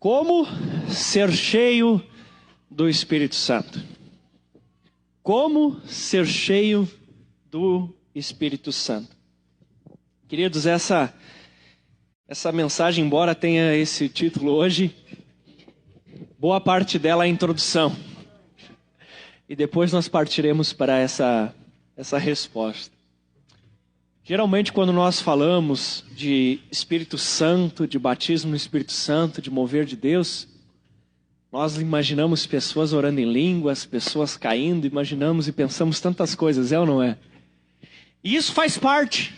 Como ser cheio do Espírito Santo? Como ser cheio do Espírito Santo? Queridos, essa mensagem, embora tenha esse título hoje, boa parte dela é a introdução. E depois nós partiremos para essa resposta. Geralmente, quando nós falamos de Espírito Santo, de batismo no Espírito Santo, de mover de Deus, nós imaginamos pessoas orando em línguas, pessoas caindo, imaginamos e pensamos tantas coisas, é ou não é? E isso faz parte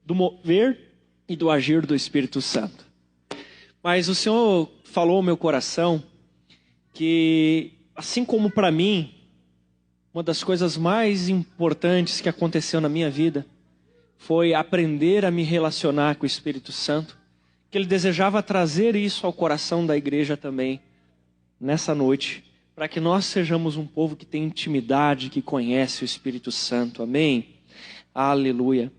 do mover e do agir do Espírito Santo. Mas o Senhor falou ao meu coração que, assim como para mim, uma das coisas mais importantes que aconteceu na minha vida foi aprender a me relacionar com o Espírito Santo, que Ele desejava trazer isso ao coração da igreja também, nessa noite, para que nós sejamos um povo que tem intimidade, que conhece o Espírito Santo. Amém? Aleluia.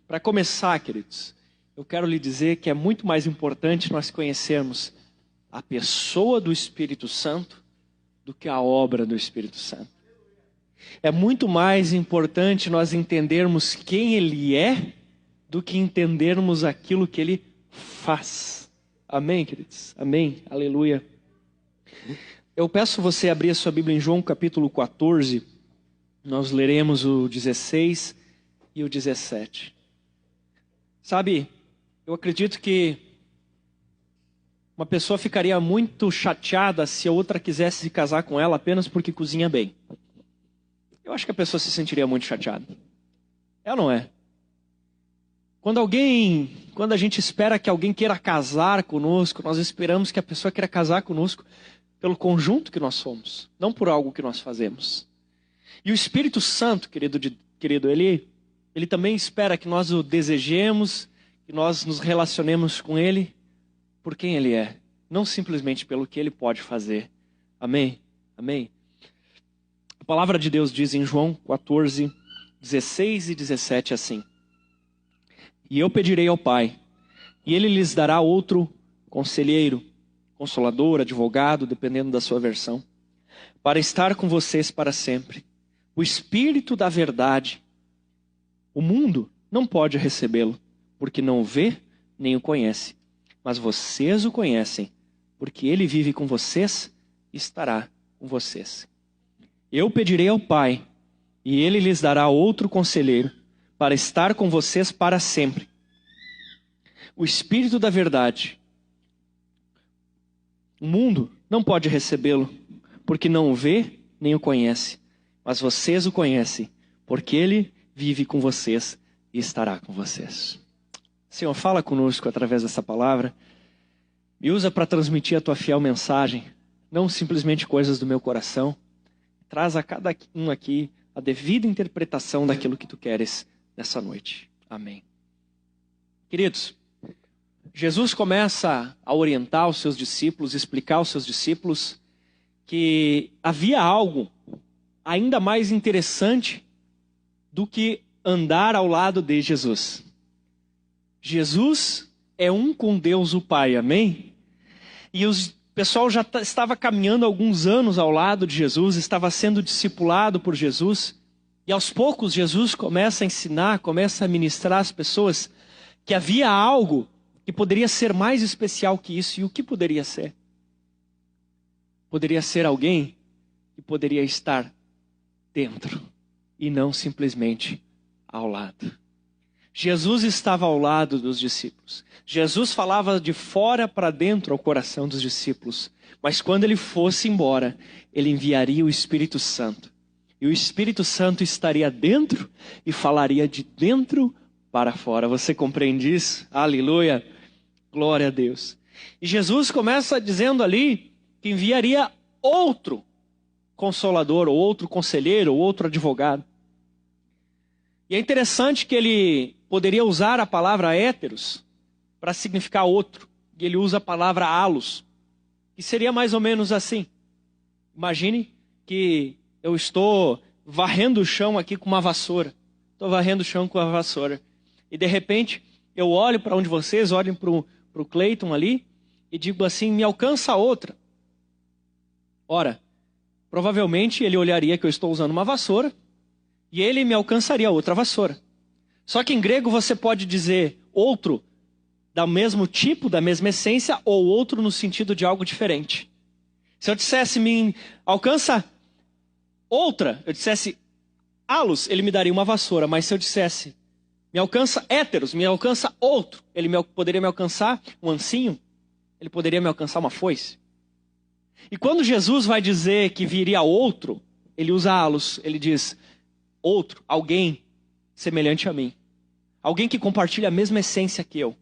Para começar, queridos, eu quero lhe dizer que é muito mais importante nós conhecermos a pessoa do Espírito Santo do que a obra do Espírito Santo. É muito mais importante nós entendermos quem Ele é do que entendermos aquilo que Ele faz. Amém, queridos? Amém? Aleluia. Eu peço você abrir a sua Bíblia em João capítulo 14. Nós leremos o 16 e o 17. Sabe, eu acredito que uma pessoa ficaria muito chateada se a outra quisesse se casar com ela apenas porque cozinha bem. Eu acho que a pessoa se sentiria muito chateada. É ou não é? Quando a gente espera que alguém queira casar conosco, nós esperamos que a pessoa queira casar conosco pelo conjunto que nós somos, não por algo que nós fazemos. E o Espírito Santo, querido, ele também espera que nós o desejemos, que nós nos relacionemos com Ele por quem Ele é, não simplesmente pelo que Ele pode fazer. Amém? Amém? A palavra de Deus diz em João 14, 16 e 17 assim: E eu pedirei ao Pai, e Ele lhes dará outro conselheiro, consolador, advogado, dependendo da sua versão, para estar com vocês para sempre. O Espírito da verdade. O mundo não pode recebê-lo, porque não o vê nem o conhece. Mas vocês o conhecem, porque Ele vive com vocês e estará com vocês. Eu pedirei ao Pai, e Ele lhes dará outro conselheiro, para estar com vocês para sempre. O Espírito da verdade. O mundo não pode recebê-lo, porque não o vê nem o conhece. Mas vocês o conhecem, porque Ele vive com vocês e estará com vocês. Senhor, fala conosco através dessa palavra. Me usa para transmitir a Tua fiel mensagem, não simplesmente coisas do meu coração. Traz a cada um aqui a devida interpretação daquilo que Tu queres nessa noite. Amém. Queridos, Jesus começa a orientar os seus discípulos, explicar aos seus discípulos que havia algo ainda mais interessante do que andar ao lado de Jesus. Jesus é um com Deus o Pai, amém? E o pessoal já estava caminhando há alguns anos ao lado de Jesus, estava sendo discipulado por Jesus. E aos poucos Jesus começa a ensinar, começa a ministrar às pessoas que havia algo que poderia ser mais especial que isso. E o que poderia ser? Poderia ser alguém que poderia estar dentro e não simplesmente ao lado. Jesus estava ao lado dos discípulos. Jesus falava de fora para dentro ao coração dos discípulos. Mas quando Ele fosse embora, Ele enviaria o Espírito Santo. E o Espírito Santo estaria dentro e falaria de dentro para fora. Você compreende isso? Aleluia! Glória a Deus. E Jesus começa dizendo ali que enviaria outro consolador, ou outro conselheiro, ou outro advogado. E é interessante que Ele poderia usar a palavra héteros para significar outro. E Ele usa a palavra halos, que seria mais ou menos assim. Imagine que eu estou varrendo o chão aqui com uma vassoura. Estou varrendo o chão com a vassoura. E de repente eu olho para onde vocês olhem para o Cleiton ali. e digo assim, me alcança outra. Ora, provavelmente ele olharia que eu estou usando uma vassoura e ele me alcançaria outra vassoura. Só que em grego você pode dizer outro do mesmo tipo, da mesma essência, ou outro no sentido de algo diferente. Se eu dissesse, me alcança outra, eu dissesse alos, ele me daria uma vassoura. Mas se eu dissesse, me alcança héteros, me alcança outro, ele poderia me alcançar um ancinho, ele poderia me alcançar uma foice. E quando Jesus vai dizer que viria outro, ele usa alos, ele diz outro, alguém semelhante a mim. Alguém que compartilha a mesma essência que eu.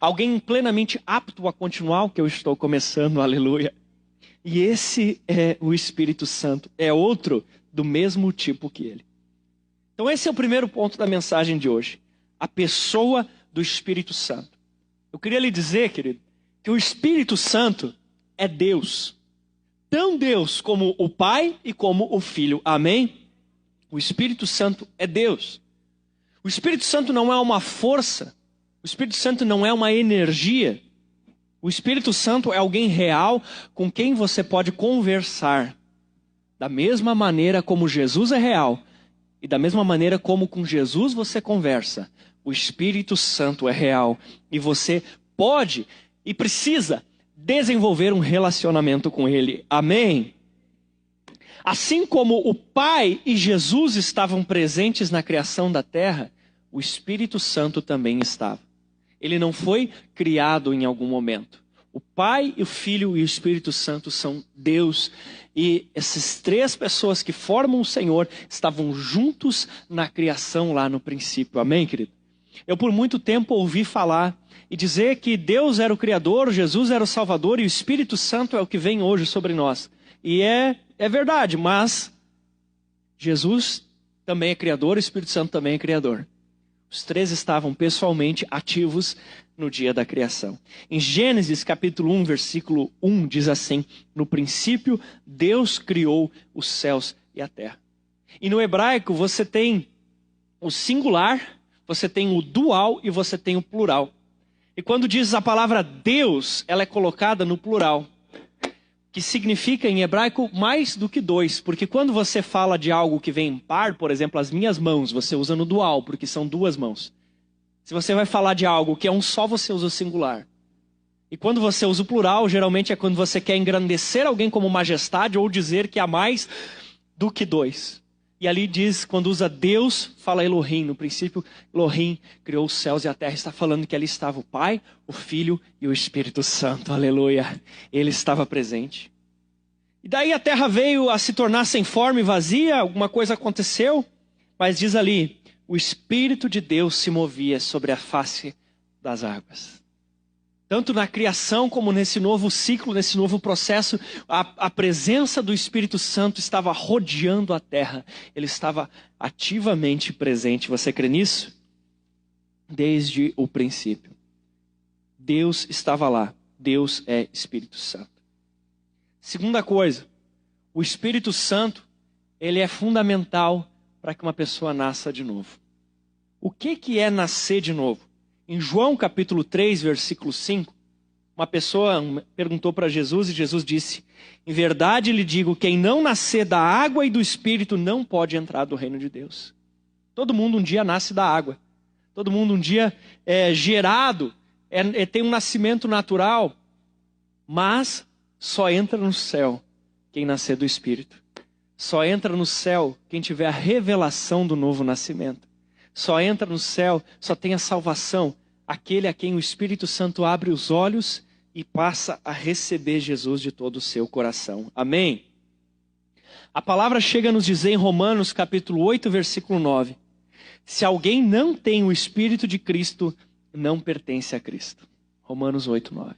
Alguém plenamente apto a continuar o que eu estou começando, aleluia. E esse é o Espírito Santo, é outro do mesmo tipo que ele. Então esse é o primeiro ponto da mensagem de hoje. A pessoa do Espírito Santo. Eu queria lhe dizer, querido, que o Espírito Santo é Deus. Tão Deus como o Pai e como o Filho. Amém? O Espírito Santo é Deus. O Espírito Santo não é uma força. O Espírito Santo não é uma energia. O Espírito Santo é alguém real com quem você pode conversar. Da mesma maneira como Jesus é real. E da mesma maneira como com Jesus você conversa. O Espírito Santo é real. E você pode e precisa desenvolver um relacionamento com Ele. Amém? Assim como o Pai e Jesus estavam presentes na criação da terra, o Espírito Santo também estava. Ele não foi criado em algum momento. O Pai, o Filho e o Espírito Santo são Deus. E essas três pessoas que formam o Senhor estavam juntos na criação lá no princípio. Amém, querido? Eu por muito tempo ouvi falar e dizer que Deus era o Criador, Jesus era o Salvador e o Espírito Santo é o que vem hoje sobre nós. E é verdade, mas Jesus também é Criador, o Espírito Santo também é Criador. Os três estavam pessoalmente ativos no dia da criação. Em Gênesis capítulo 1, versículo 1, diz assim: no princípio, Deus criou os céus e a terra. E no hebraico você tem o singular, você tem o dual e você tem o plural. E quando diz a palavra Deus, ela é colocada no plural. Que significa em hebraico mais do que dois. Porque quando você fala de algo que vem em par, por exemplo, as minhas mãos, você usa no dual, porque são duas mãos. Se você vai falar de algo que é um só, você usa o singular. E quando você usa o plural, geralmente é quando você quer engrandecer alguém como majestade ou dizer que há mais do que dois. E ali diz, quando usa Deus, fala Elohim. No princípio, Elohim criou os céus e a terra. Está falando que ali estava o Pai, o Filho e o Espírito Santo. Aleluia. Ele estava presente. E daí a terra veio a se tornar sem forma e vazia. Alguma coisa aconteceu. Mas diz ali, o Espírito de Deus se movia sobre a face das águas. Tanto na criação como nesse novo ciclo, nesse novo processo, a presença do Espírito Santo estava rodeando a terra. Ele estava ativamente presente. Você crê nisso? Desde o princípio. Deus estava lá. Deus é Espírito Santo. Segunda coisa, o Espírito Santo, ele é fundamental para que uma pessoa nasça de novo. O que é nascer de novo? Em João capítulo 3, versículo 5, uma pessoa perguntou para Jesus e Jesus disse: em verdade lhe digo, quem não nascer da água e do Espírito não pode entrar do reino de Deus. Todo mundo um dia nasce da água. Todo mundo um dia é gerado, tem um nascimento natural, mas só entra no céu quem nascer do Espírito. Só entra no céu quem tiver a revelação do novo nascimento. Só entra no céu, só tem a salvação aquele a quem o Espírito Santo abre os olhos e passa a receber Jesus de todo o seu coração. Amém? A palavra chega a nos dizer em Romanos capítulo 8, versículo 9. Se alguém não tem o Espírito de Cristo, não pertence a Cristo. Romanos 8, 9.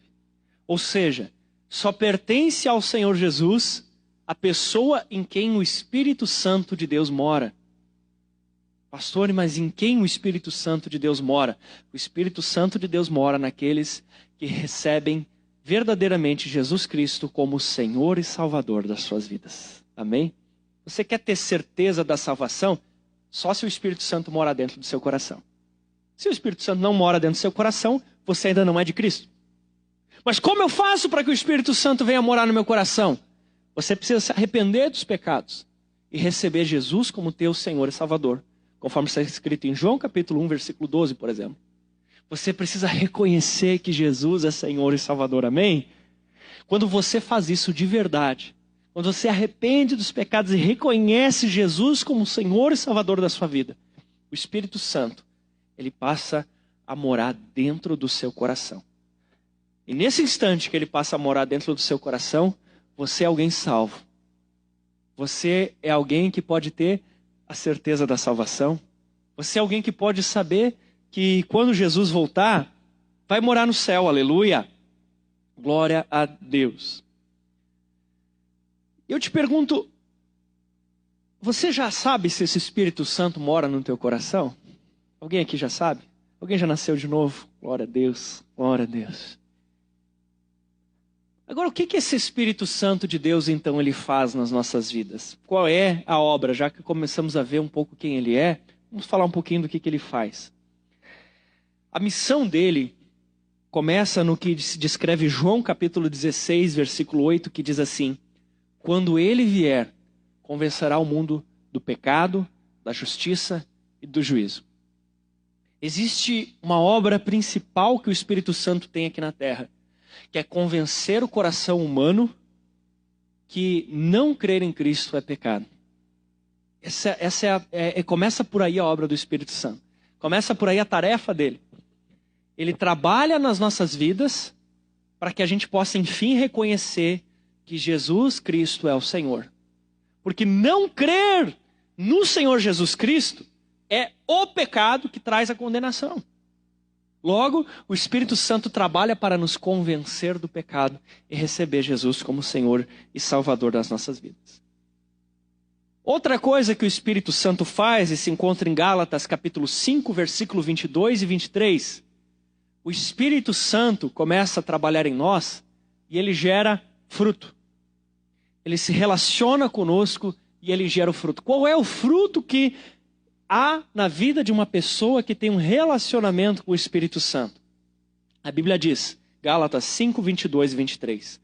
Ou seja, só pertence ao Senhor Jesus a pessoa em quem o Espírito Santo de Deus mora. Pastor, mas em quem o Espírito Santo de Deus mora? O Espírito Santo de Deus mora naqueles que recebem verdadeiramente Jesus Cristo como Senhor e Salvador das suas vidas. Amém? Você quer ter certeza da salvação? Só se o Espírito Santo mora dentro do seu coração. Se o Espírito Santo não mora dentro do seu coração, você ainda não é de Cristo. Mas como eu faço para que o Espírito Santo venha morar no meu coração? Você precisa se arrepender dos pecados e receber Jesus como teu Senhor e Salvador. Conforme está escrito em João capítulo 1, versículo 12, por exemplo. Você precisa reconhecer que Jesus é Senhor e Salvador, amém? Quando você faz isso de verdade, quando você arrepende dos pecados e reconhece Jesus como Senhor e Salvador da sua vida, o Espírito Santo, ele passa a morar dentro do seu coração. E nesse instante que ele passa a morar dentro do seu coração, você é alguém salvo. Você é alguém que pode ter a certeza da salvação. Você é alguém que pode saber que quando Jesus voltar, vai morar no céu, aleluia. Glória a Deus. Eu te pergunto, você já sabe se esse Espírito Santo mora no teu coração? Alguém aqui já sabe? Alguém já nasceu de novo? Glória a Deus, glória a Deus. Agora, o que esse Espírito Santo de Deus, então, ele faz nas nossas vidas? Qual é a obra? Já que começamos a ver um pouco quem ele é, vamos falar um pouquinho do que ele faz. A missão dele começa no que se descreve João capítulo 16, versículo 8, que diz assim: quando ele vier, convencerá o mundo do pecado, da justiça e do juízo. Existe uma obra principal que o Espírito Santo tem aqui na terra, que é convencer o coração humano que não crer em Cristo é pecado. Começa por aí a obra do Espírito Santo. Começa por aí a tarefa dele. Ele trabalha nas nossas vidas para que a gente possa, enfim, reconhecer que Jesus Cristo é o Senhor. Porque não crer no Senhor Jesus Cristo é o pecado que traz a condenação. Logo, o Espírito Santo trabalha para nos convencer do pecado e receber Jesus como Senhor e Salvador das nossas vidas. Outra coisa que o Espírito Santo faz, e se encontra em Gálatas capítulo 5, versículo 22 e 23, o Espírito Santo começa a trabalhar em nós e ele gera fruto. Ele se relaciona conosco e ele gera o fruto. Qual é o fruto que há na vida de uma pessoa que tem um relacionamento com o Espírito Santo? A Bíblia diz, Gálatas 5, 22 e 23.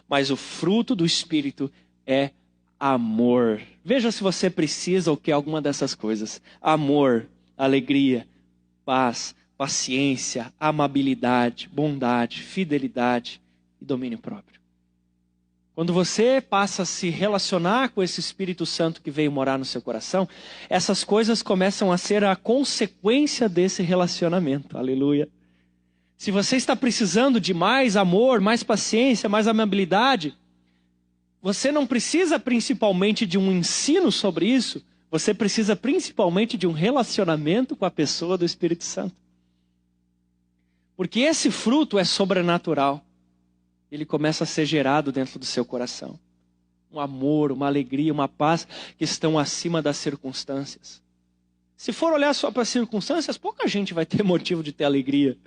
Mas o fruto do Espírito é amor. Veja se você precisa ou quer alguma dessas coisas. Amor, alegria, paz, paciência, amabilidade, bondade, fidelidade e domínio próprio. Quando você passa a se relacionar com esse Espírito Santo que veio morar no seu coração, essas coisas começam a ser a consequência desse relacionamento. Aleluia. Se você está precisando de mais amor, mais paciência, mais amabilidade, você não precisa principalmente de um ensino sobre isso, você precisa principalmente de um relacionamento com a pessoa do Espírito Santo. Porque esse fruto é sobrenatural. Ele começa a ser gerado dentro do seu coração. Um amor, uma alegria, uma paz que estão acima das circunstâncias. Se for olhar só para as circunstâncias, pouca gente vai ter motivo de ter alegria.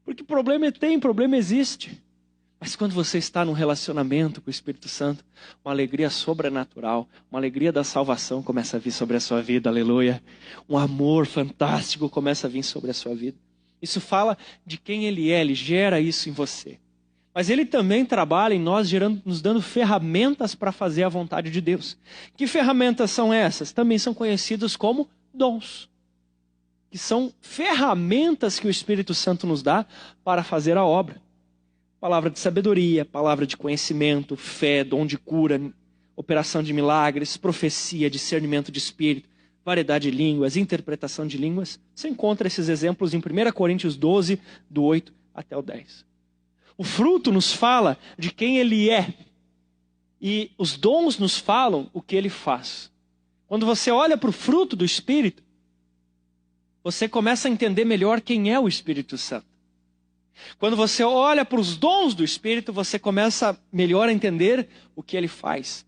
Porque problema problema existe. Mas quando você está num relacionamento com o Espírito Santo, uma alegria sobrenatural, uma alegria da salvação começa a vir sobre a sua vida, aleluia. Um amor fantástico começa a vir sobre a sua vida. Isso fala de quem ele é, ele gera isso em você. Mas ele também trabalha em nós, nos dando ferramentas para fazer a vontade de Deus. Que ferramentas são essas? Também são conhecidas como dons. Que são ferramentas que o Espírito Santo nos dá para fazer a obra. Palavra de sabedoria, palavra de conhecimento, fé, dom de cura, operação de milagres, profecia, discernimento de espírito, variedade de línguas, interpretação de línguas. Você encontra esses exemplos em 1 Coríntios 12, do 8 até o 10. O fruto nos fala de quem ele é. E os dons nos falam o que ele faz. Quando você olha para o fruto do Espírito, você começa a entender melhor quem é o Espírito Santo. Quando você olha para os dons do Espírito, você começa melhor a entender o que ele faz.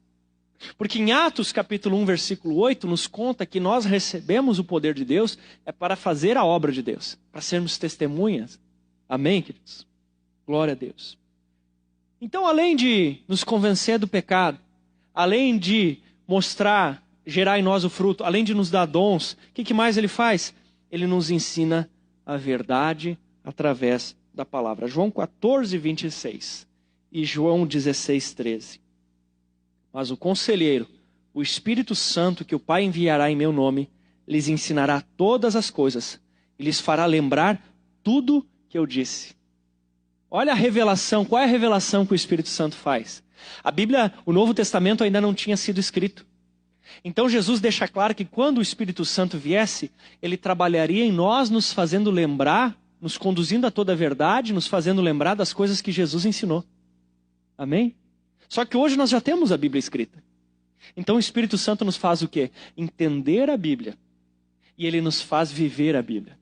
Porque em Atos capítulo 1, versículo 8, nos conta que nós recebemos o poder de Deus para fazer a obra de Deus, para sermos testemunhas. Amém, queridos? Glória a Deus. Então, além de nos convencer do pecado, além de mostrar, gerar em nós o fruto, além de nos dar dons, o que mais ele faz? Ele nos ensina a verdade através da palavra. João 14, 26 e João 16, 13. Mas o conselheiro, o Espírito Santo que o Pai enviará em meu nome, lhes ensinará todas as coisas e lhes fará lembrar tudo que eu disse. Olha a revelação, qual é a revelação que o Espírito Santo faz? A Bíblia, o Novo Testamento ainda não tinha sido escrito. Então Jesus deixa claro que quando o Espírito Santo viesse, ele trabalharia em nós, nos fazendo lembrar, nos conduzindo a toda a verdade, nos fazendo lembrar das coisas que Jesus ensinou. Amém? Só que hoje nós já temos a Bíblia escrita. Então o Espírito Santo nos faz o quê? Entender a Bíblia. E ele nos faz viver a Bíblia.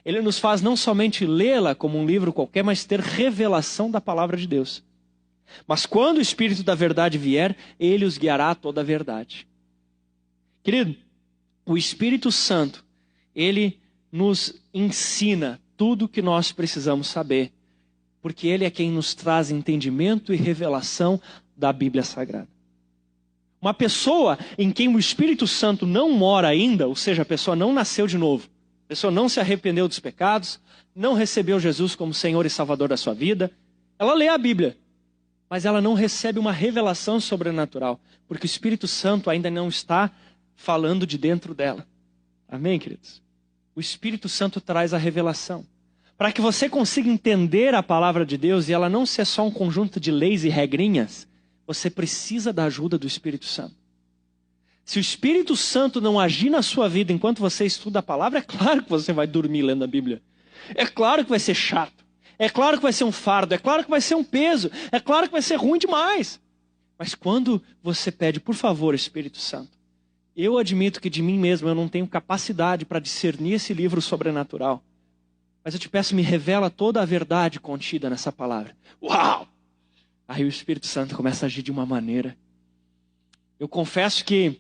Ele nos faz não somente lê-la como um livro qualquer, mas ter revelação da palavra de Deus. Mas quando o Espírito da verdade vier, ele os guiará a toda a verdade. Querido, o Espírito Santo, ele nos ensina tudo o que nós precisamos saber. Porque ele é quem nos traz entendimento e revelação da Bíblia Sagrada. Uma pessoa em quem o Espírito Santo não mora ainda, ou seja, a pessoa não nasceu de novo, a pessoa não se arrependeu dos pecados, não recebeu Jesus como Senhor e Salvador da sua vida, ela lê a Bíblia, mas ela não recebe uma revelação sobrenatural, porque o Espírito Santo ainda não está falando de dentro dela. Amém, queridos? O Espírito Santo traz a revelação. Para que você consiga entender a palavra de Deus e ela não ser só um conjunto de leis e regrinhas, você precisa da ajuda do Espírito Santo. Se o Espírito Santo não agir na sua vida enquanto você estuda a palavra, é claro que você vai dormir lendo a Bíblia. É claro que vai ser chato. É claro que vai ser um fardo. É claro que vai ser um peso. É claro que vai ser ruim demais. Mas quando você pede, por favor, Espírito Santo, eu admito que de mim mesmo eu não tenho capacidade para discernir esse livro sobrenatural. Mas eu te peço, me revela toda a verdade contida nessa palavra. Uau! Aí o Espírito Santo começa a agir de uma maneira. Eu confesso que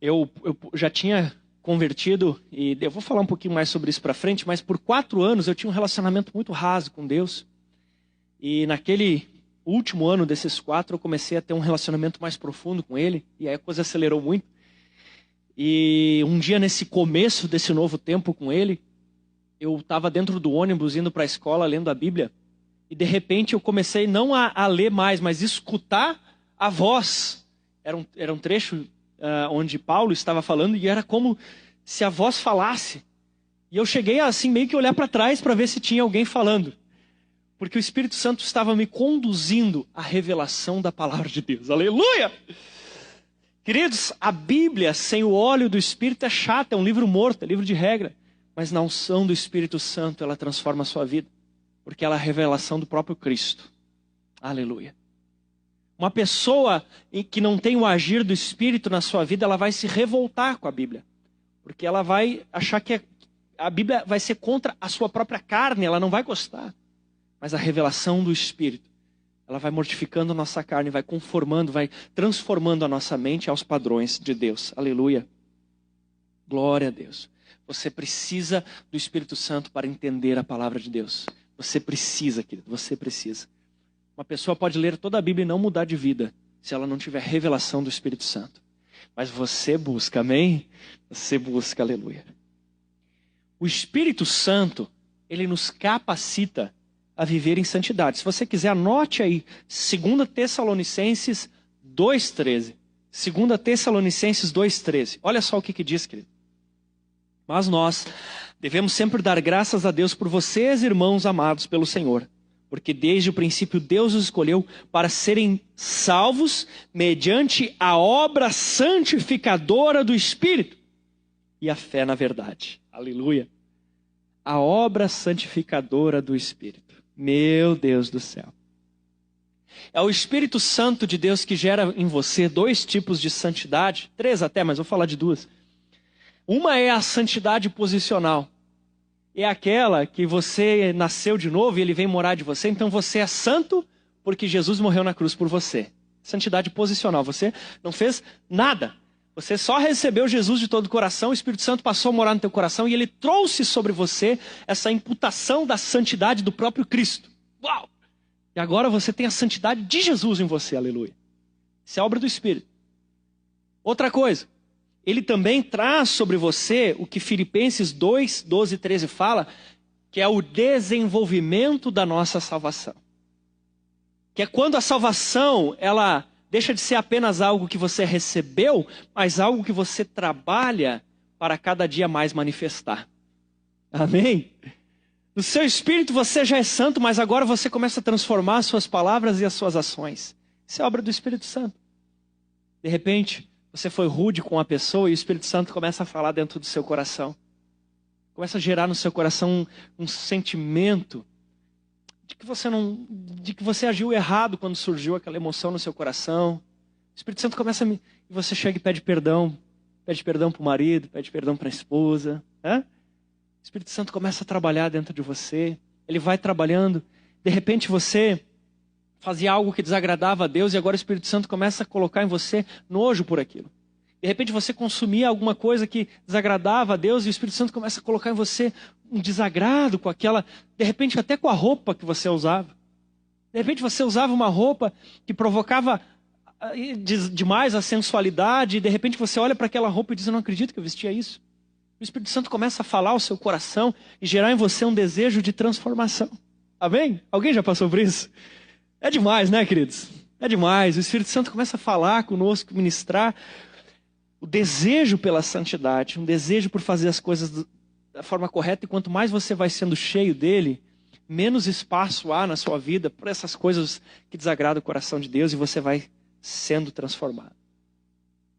eu já tinha convertido, e eu vou falar um pouquinho mais sobre isso para frente, mas por 4 anos eu tinha um relacionamento muito raso com Deus. E naquele último ano desses 4 eu comecei a ter um relacionamento mais profundo com Ele, e aí a coisa acelerou muito. E um dia nesse começo desse novo tempo com Ele, eu estava dentro do ônibus indo para a escola lendo a Bíblia, e de repente eu comecei não a ler mais, mas escutar a voz. Era um trecho onde Paulo estava falando e era como se a voz falasse. E eu cheguei assim meio que olhar para trás para ver se tinha alguém falando. Porque o Espírito Santo estava me conduzindo à revelação da palavra de Deus. Aleluia! Queridos, a Bíblia sem o óleo do Espírito é chata, é um livro morto, é livro de regra. Mas na unção do Espírito Santo ela transforma a sua vida. Porque ela é a revelação do próprio Cristo. Aleluia. Uma pessoa que não tem o agir do Espírito na sua vida, ela vai se revoltar com a Bíblia. Porque ela vai achar que a Bíblia vai ser contra a sua própria carne, ela não vai gostar. Mas a revelação do Espírito, ela vai mortificando a nossa carne, vai conformando, vai transformando a nossa mente aos padrões de Deus. Aleluia. Glória a Deus. Você precisa do Espírito Santo para entender a palavra de Deus. Você precisa, querido, você precisa. Uma pessoa pode ler toda a Bíblia e não mudar de vida, se ela não tiver revelação do Espírito Santo. Mas você busca, amém? Você busca, aleluia. O Espírito Santo, ele nos capacita a viver em santidade. Se você quiser, anote aí, 2 Tessalonicenses 2,13. 2 Tessalonicenses 2,13. Olha só o que diz, querido. Mas nós devemos sempre dar graças a Deus por vocês, irmãos amados pelo Senhor. Porque desde o princípio Deus os escolheu para serem salvos mediante a obra santificadora do Espírito e a fé na verdade. Aleluia. A obra santificadora do Espírito. Meu Deus do céu. É o Espírito Santo de Deus que gera em você 2 tipos de santidade. 3 até, mas vou falar de 2. Uma é a santidade posicional. É aquela que você nasceu de novo e ele vem morar de você. Então você é santo porque Jesus morreu na cruz por você. Santidade posicional. Você não fez nada. Você só recebeu Jesus de todo o coração. O Espírito Santo passou a morar no teu coração e ele trouxe sobre você essa imputação da santidade do próprio Cristo. Uau! E agora você tem a santidade de Jesus em você. Aleluia. Isso é obra do Espírito. Outra coisa. Ele também traz sobre você o que Filipenses 2, 12 e 13 fala, que é o desenvolvimento da nossa salvação. Que é quando a salvação, ela deixa de ser apenas algo que você recebeu, mas algo que você trabalha para cada dia mais manifestar. Amém? No seu espírito você já é santo, mas agora você começa a transformar as suas palavras e as suas ações. Isso é obra do Espírito Santo. De repente, você foi rude com uma pessoa e o Espírito Santo começa a falar dentro do seu coração. Começa a gerar no seu coração um sentimento de que você agiu errado quando surgiu aquela emoção no seu coração. O Espírito Santo começa e você chega e pede perdão para o marido, pede perdão para a esposa. Né? O Espírito Santo começa a trabalhar dentro de você. Ele vai trabalhando. De repente você fazia algo que desagradava a Deus e agora o Espírito Santo começa a colocar em você nojo por aquilo. De repente você consumia alguma coisa que desagradava a Deus e o Espírito Santo começa a colocar em você um desagrado com aquela, de repente até com a roupa que você usava. De repente você usava uma roupa que provocava demais a sensualidade e de repente você olha para aquela roupa e diz, eu não acredito que eu vestia isso. O Espírito Santo começa a falar ao seu coração e gerar em você um desejo de transformação. Amém? Alguém já passou por isso? É demais, né, queridos? É demais. O Espírito Santo começa a falar conosco, ministrar o desejo pela santidade, um desejo por fazer as coisas da forma correta, e quanto mais você vai sendo cheio dele, menos espaço há na sua vida para essas coisas que desagradam o coração de Deus e você vai sendo transformado.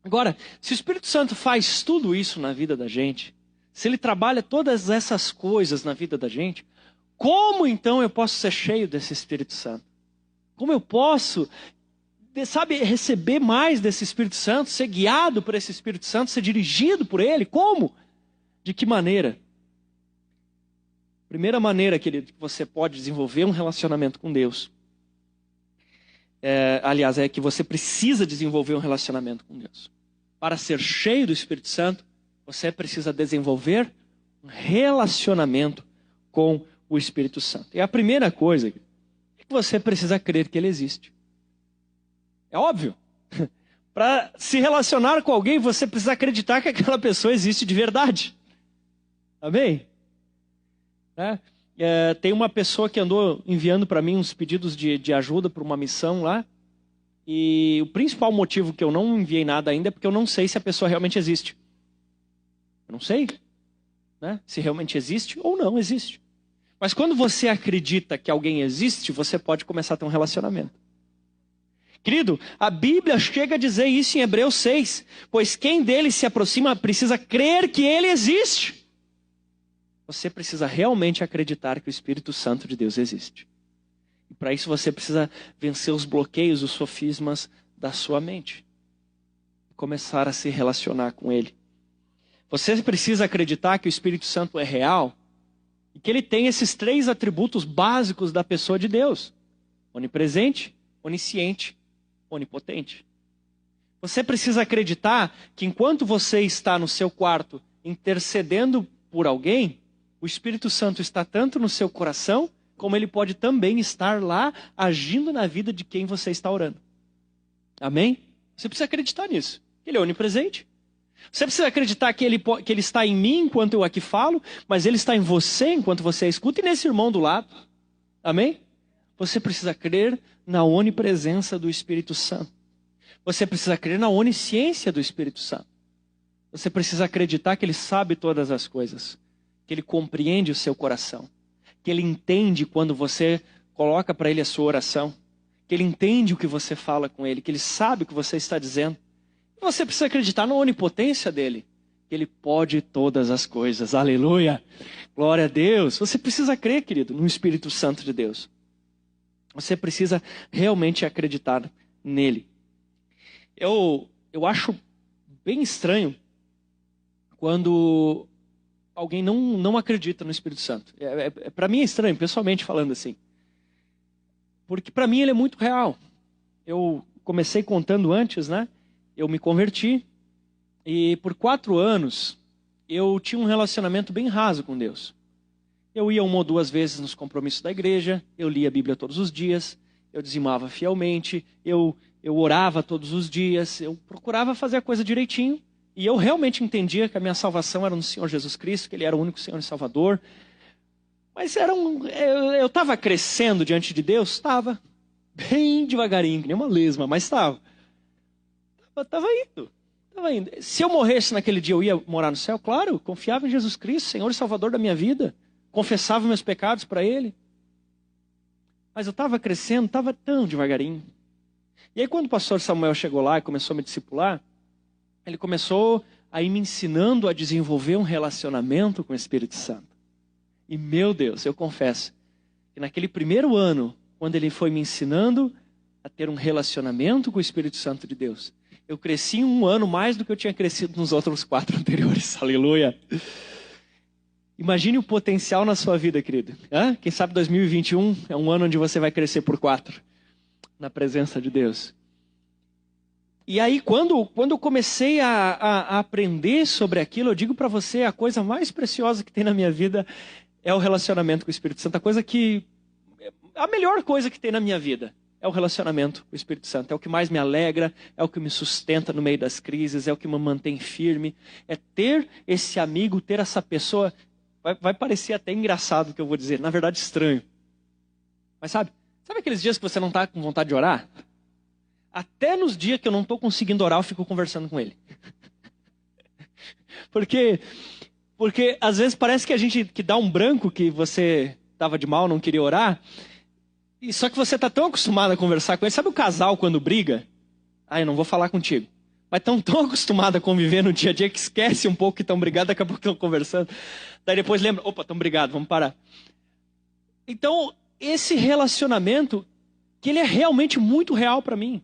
Agora, se o Espírito Santo faz tudo isso na vida da gente, se ele trabalha todas essas coisas na vida da gente, como então eu posso ser cheio desse Espírito Santo? Como eu posso, receber mais desse Espírito Santo, ser guiado por esse Espírito Santo, ser dirigido por ele? Como? De que maneira? Primeira maneira, querido, que você pode desenvolver um relacionamento com Deus. É que você precisa desenvolver um relacionamento com Deus. Para ser cheio do Espírito Santo, você precisa desenvolver um relacionamento com o Espírito Santo. E a primeira coisa é que você precisa crer que ele existe. É óbvio. Para se relacionar com alguém, você precisa acreditar que aquela pessoa existe de verdade. Amém? Tem uma pessoa que andou enviando para mim uns pedidos de ajuda para uma missão lá. E o principal motivo que eu não enviei nada ainda é porque eu não sei se a pessoa realmente existe. Eu não sei, né? Se realmente existe ou não existe. Mas quando você acredita que alguém existe, você pode começar a ter um relacionamento. Querido, a Bíblia chega a dizer isso em Hebreus 6. Pois quem dele se aproxima precisa crer que ele existe. Você precisa realmente acreditar que o Espírito Santo de Deus existe. E para isso você precisa vencer os bloqueios, os sofismas da sua mente. Começar a se relacionar com ele. Você precisa acreditar que o Espírito Santo é real e que ele tem esses 3 atributos básicos da pessoa de Deus: onipresente, onisciente, onipotente. Você precisa acreditar que enquanto você está no seu quarto intercedendo por alguém, o Espírito Santo está tanto no seu coração, como ele pode também estar lá agindo na vida de quem você está orando. Amém? Você precisa acreditar nisso. Ele é onipresente. Você precisa acreditar que ele está em mim enquanto eu aqui falo, mas ele está em você enquanto você escuta e nesse irmão do lado. Amém? Você precisa crer na onipresença do Espírito Santo. Você precisa crer na onisciência do Espírito Santo. Você precisa acreditar que ele sabe todas as coisas, que ele compreende o seu coração, que ele entende quando você coloca para ele a sua oração, que ele entende o que você fala com ele, que ele sabe o que você está dizendo. E você precisa acreditar na onipotência dele, que ele pode todas as coisas. Aleluia! Glória a Deus! Você precisa crer, querido, no Espírito Santo de Deus. Você precisa realmente acreditar nele. Eu acho bem estranho quando alguém não acredita no Espírito Santo. Para mim é estranho, pessoalmente falando assim. Porque para mim ele é muito real. Eu comecei contando antes, né? Eu me converti e por 4 anos eu tinha um relacionamento bem raso com Deus. Eu ia 1 ou 2 vezes nos compromissos da igreja, eu lia a Bíblia todos os dias, eu dizimava fielmente, eu orava todos os dias, eu procurava fazer a coisa direitinho. E eu realmente entendia que a minha salvação era no Senhor Jesus Cristo, que Ele era o único Senhor e Salvador. Mas eu estava crescendo diante de Deus? Estava. Bem devagarinho, que nem uma lesma, mas estava. Estava indo. Se eu morresse naquele dia, eu ia morar no céu? Claro, confiava em Jesus Cristo, Senhor e Salvador da minha vida. Confessava meus pecados para Ele. Mas eu estava crescendo, estava tão devagarinho. E aí quando o pastor Samuel chegou lá e começou a me discipular, ele começou a ir me ensinando a desenvolver um relacionamento com o Espírito Santo. E meu Deus, eu confesso, que naquele primeiro ano, quando ele foi me ensinando a ter um relacionamento com o Espírito Santo de Deus, eu cresci em um ano mais do que eu tinha crescido nos outros 4 anteriores. Aleluia! Imagine o potencial na sua vida, querido. Quem sabe 2021 é um ano onde você vai crescer por 4 na presença de Deus. E aí, quando eu comecei a aprender sobre aquilo, eu digo para você, a coisa mais preciosa que tem na minha vida é o relacionamento com o Espírito Santo. A melhor coisa que tem na minha vida é o relacionamento com o Espírito Santo. É o que mais me alegra, é o que me sustenta no meio das crises, é o que me mantém firme. É ter esse amigo, ter essa pessoa. Vai parecer até engraçado o que eu vou dizer, na verdade estranho. Mas sabe aqueles dias que você não está com vontade de orar? Até nos dias que eu não estou conseguindo orar, eu fico conversando com ele. Porque às vezes parece que dá um branco, que você estava de mal, não queria orar. E só que você está tão acostumado a conversar com ele. Sabe o casal quando briga? Eu não vou falar contigo. Mas estão tão acostumados a conviver no dia a dia que esquece um pouco que estão brigados, daqui a pouco estão conversando. Daí depois lembra, opa, estão brigados, vamos parar. Então, esse relacionamento, que ele é realmente muito real para mim.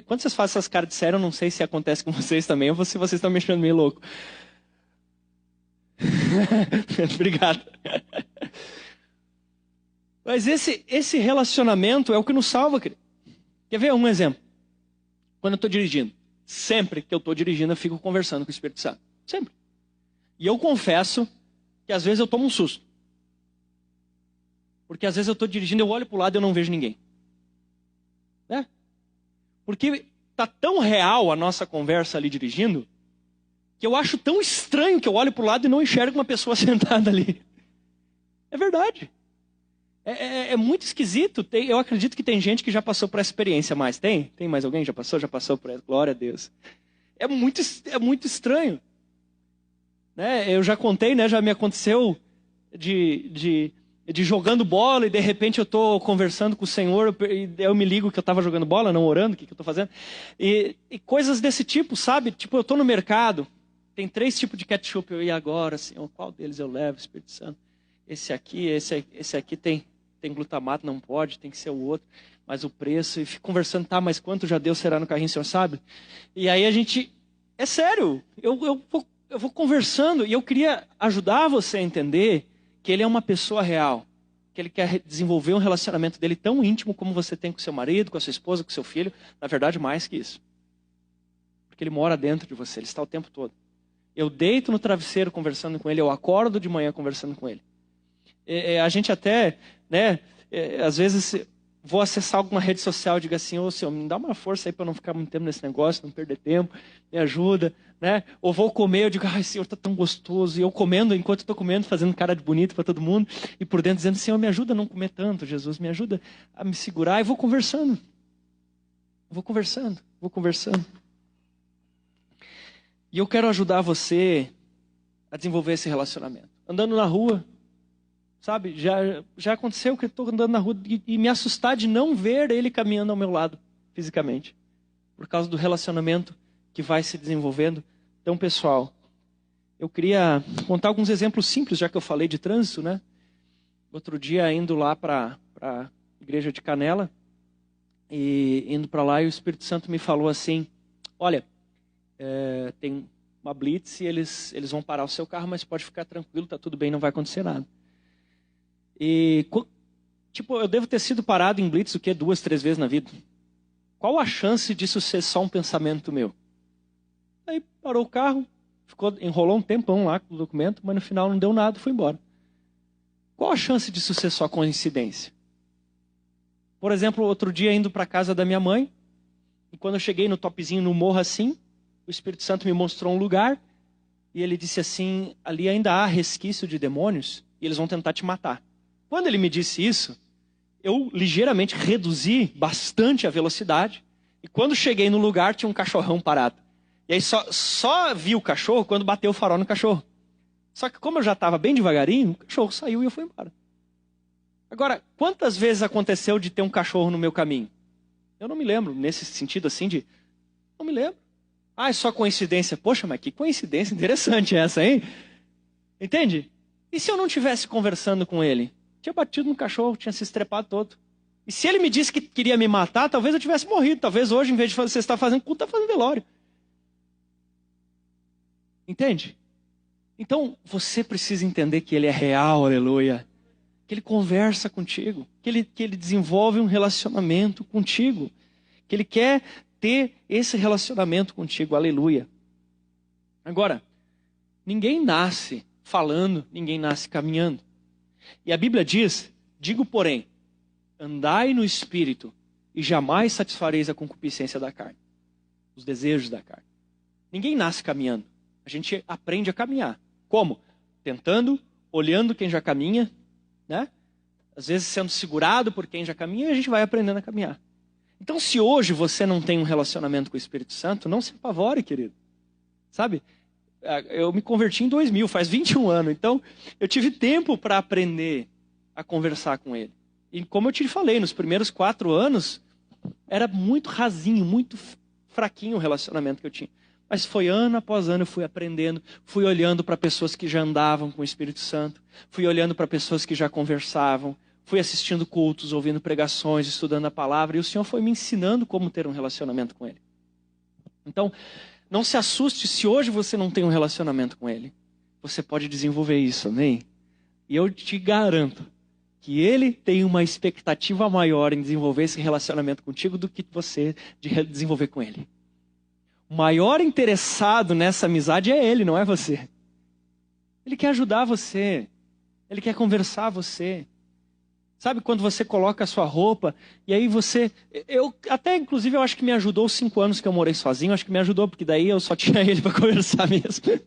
Quando vocês fazem essas caras de sério, eu não sei se acontece com vocês também, ou se vocês estão me achando meio louco. Obrigado. Mas esse relacionamento é o que nos salva, querido. Quer ver um exemplo? Quando eu estou dirigindo. Sempre que eu estou dirigindo, eu fico conversando com o Espírito Santo. Sempre. E eu confesso que às vezes eu tomo um susto. Porque às vezes eu estou dirigindo, eu olho para o lado e eu não vejo ninguém. Porque está tão real a nossa conversa ali dirigindo, que eu acho tão estranho que eu olho para o lado e não enxergo uma pessoa sentada ali. É verdade. É muito esquisito. Eu acredito que tem gente que já passou por essa experiência, mas tem? Tem mais alguém que já passou? Já passou por essa? Glória a Deus. É muito estranho. Eu já contei, já me aconteceu de jogando bola e de repente eu estou conversando com o Senhor e eu me ligo que eu estava jogando bola, não orando, o que eu estou fazendo. E coisas desse tipo, sabe? Tipo, eu estou no mercado, tem 3 tipos de ketchup, eu ia agora, Senhor, qual deles eu levo, Espírito Santo? Esse aqui tem glutamato, não pode, tem que ser o outro, mas o preço, e fico conversando, mas quanto já deu, será no carrinho, o Senhor sabe? E aí a gente, é sério, eu vou conversando e eu queria ajudar você a entender que ele é uma pessoa real, que ele quer desenvolver um relacionamento dele tão íntimo como você tem com seu marido, com a sua esposa, com seu filho, na verdade mais que isso. Porque ele mora dentro de você, ele está o tempo todo. Eu deito no travesseiro conversando com ele, eu acordo de manhã conversando com ele. A gente até, às vezes vou acessar alguma rede social e digo assim, Senhor, me dá uma força aí para não ficar muito tempo nesse negócio, não perder tempo, me ajuda, Ou vou comer, eu digo, Senhor, está tão gostoso. E eu comendo, enquanto estou comendo, fazendo cara de bonito para todo mundo, e por dentro dizendo, Senhor, me ajuda a não comer tanto, Jesus, me ajuda a me segurar. E vou conversando. E eu quero ajudar você a desenvolver esse relacionamento. Andando na rua, sabe, já aconteceu que eu estou andando na rua e me assustar de não ver ele caminhando ao meu lado, fisicamente. Por causa do relacionamento que vai se desenvolvendo. Então, pessoal, eu queria contar alguns exemplos simples, já que eu falei de trânsito, Outro dia, indo lá para a igreja de Canela, e indo para lá, e o Espírito Santo me falou assim, olha, tem uma blitz e eles vão parar o seu carro, mas pode ficar tranquilo, tá tudo bem, não vai acontecer nada. E, eu devo ter sido parado em blitz 2, 3 vezes na vida. Qual a chance disso ser só um pensamento meu? Aí parou o carro, enrolou um tempão lá com o documento, mas no final não deu nada e foi embora. Qual a chance disso ser só coincidência? Por exemplo, outro dia indo para a casa da minha mãe, e quando eu cheguei no topzinho, no morro assim, o Espírito Santo me mostrou um lugar, e ele disse assim, ali ainda há resquício de demônios, e eles vão tentar te matar. Quando ele me disse isso, eu ligeiramente reduzi bastante a velocidade. E quando cheguei no lugar, tinha um cachorrão parado. E aí só vi o cachorro quando bateu o farol no cachorro. Só que como eu já estava bem devagarinho, o cachorro saiu e eu fui embora. Agora, quantas vezes aconteceu de ter um cachorro no meu caminho? Eu não me lembro, nesse sentido assim de... Não me lembro. Ah, é só coincidência. Poxa, mas que coincidência interessante essa, hein? Entende? E se eu não estivesse conversando com ele? Tinha batido no cachorro, tinha se estrepado todo. E se ele me disse que queria me matar, talvez eu tivesse morrido. Talvez hoje, em vez de você estar fazendo culto, está fazendo velório. Entende? Então, você precisa entender que ele é real, aleluia. Que ele conversa contigo. Que ele desenvolve um relacionamento contigo. Que ele quer ter esse relacionamento contigo, aleluia. Agora, ninguém nasce falando, ninguém nasce caminhando. E a Bíblia diz, digo porém, andai no Espírito e jamais satisfareis a concupiscência da carne. Os desejos da carne. Ninguém nasce caminhando. A gente aprende a caminhar. Como? Tentando, olhando quem já caminha, né? Às vezes sendo segurado por quem já caminha, e a gente vai aprendendo a caminhar. Então, se hoje você não tem um relacionamento com o Espírito Santo, não se apavore, querido. Sabe? Eu me converti em 2000, faz 21 anos. Então, eu tive tempo para aprender a conversar com ele. E como eu te falei, nos primeiros 4 anos, era muito rasinho, muito fraquinho o relacionamento que eu tinha. Mas foi ano após ano, eu fui aprendendo, fui olhando para pessoas que já andavam com o Espírito Santo, fui olhando para pessoas que já conversavam, fui assistindo cultos, ouvindo pregações, estudando a palavra, e o Senhor foi me ensinando como ter um relacionamento com Ele. Então, não se assuste se hoje você não tem um relacionamento com Ele. Você pode desenvolver isso, amém? E eu te garanto que Ele tem uma expectativa maior em desenvolver esse relacionamento contigo do que você de desenvolver com Ele. O maior interessado nessa amizade é Ele, não é você. Ele quer ajudar você. Ele quer conversar com você. Sabe quando você coloca a sua roupa e aí você... inclusive, eu acho que me ajudou os 5 anos que eu morei sozinho. Acho que me ajudou, porque daí eu só tinha ele para conversar mesmo.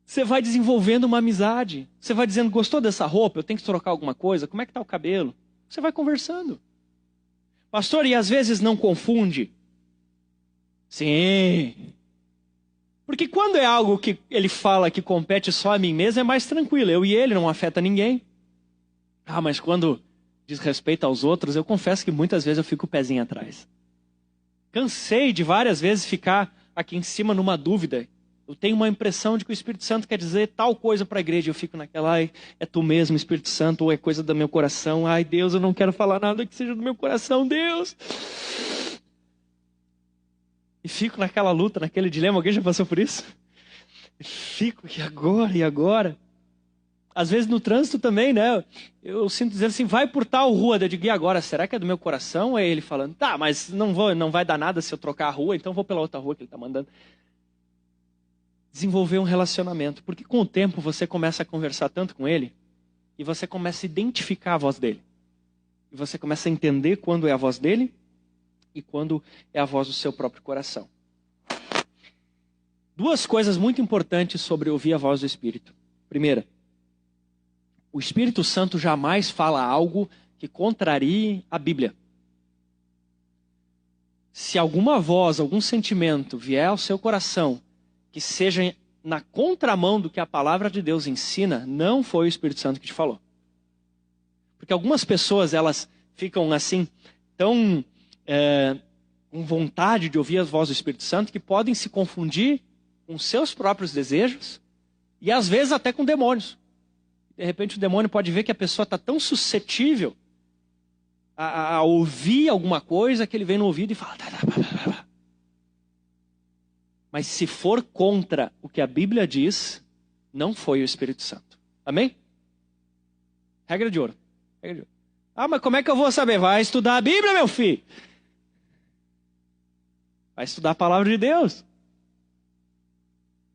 Você vai desenvolvendo uma amizade. Você vai dizendo, gostou dessa roupa? Eu tenho que trocar alguma coisa? Como é que está o cabelo? Você vai conversando. Pastor, e às vezes não confunde? Sim. Porque quando é algo que ele fala que compete só a mim mesmo, é mais tranquilo. Eu e ele, não afeta ninguém. Ah, mas quando diz respeito aos outros, eu confesso que muitas vezes eu fico o pezinho atrás. Cansei de várias vezes ficar aqui em cima numa dúvida. Eu tenho uma impressão de que o Espírito Santo quer dizer tal coisa para a igreja. Eu fico naquela, ai, é tu mesmo, Espírito Santo, ou é coisa do meu coração. Ai, Deus, eu não quero falar nada que seja do meu coração, Deus. E fico naquela luta, naquele dilema. Alguém já passou por isso? E fico, e agora? Às vezes no trânsito também, né? Eu sinto dizer assim, vai por tal rua. Eu digo, e agora? Será que é do meu coração? Ou é ele falando, tá, mas não vai dar nada se eu trocar a rua, então vou pela outra rua que ele está mandando. Desenvolver um relacionamento. Porque com o tempo você começa a conversar tanto com ele, e você começa a identificar a voz dele. E você começa a entender quando é a voz dele, e quando é a voz do seu próprio coração. 2 coisas muito importantes sobre ouvir a voz do Espírito. Primeira, o Espírito Santo jamais fala algo que contrarie a Bíblia. Se alguma voz, algum sentimento vier ao seu coração que seja na contramão do que a palavra de Deus ensina, não foi o Espírito Santo que te falou. Porque algumas pessoas, elas ficam assim, tão com vontade de ouvir a voz do Espírito Santo, que podem se confundir com seus próprios desejos e às vezes até com demônios. De repente o demônio pode ver que a pessoa está tão suscetível a ouvir alguma coisa que ele vem no ouvido e fala... Mas se for contra o que a Bíblia diz, não foi o Espírito Santo. Amém? Regra de ouro. Ah, mas como é que eu vou saber? Vai estudar a Bíblia, meu filho. Vai estudar a palavra de Deus.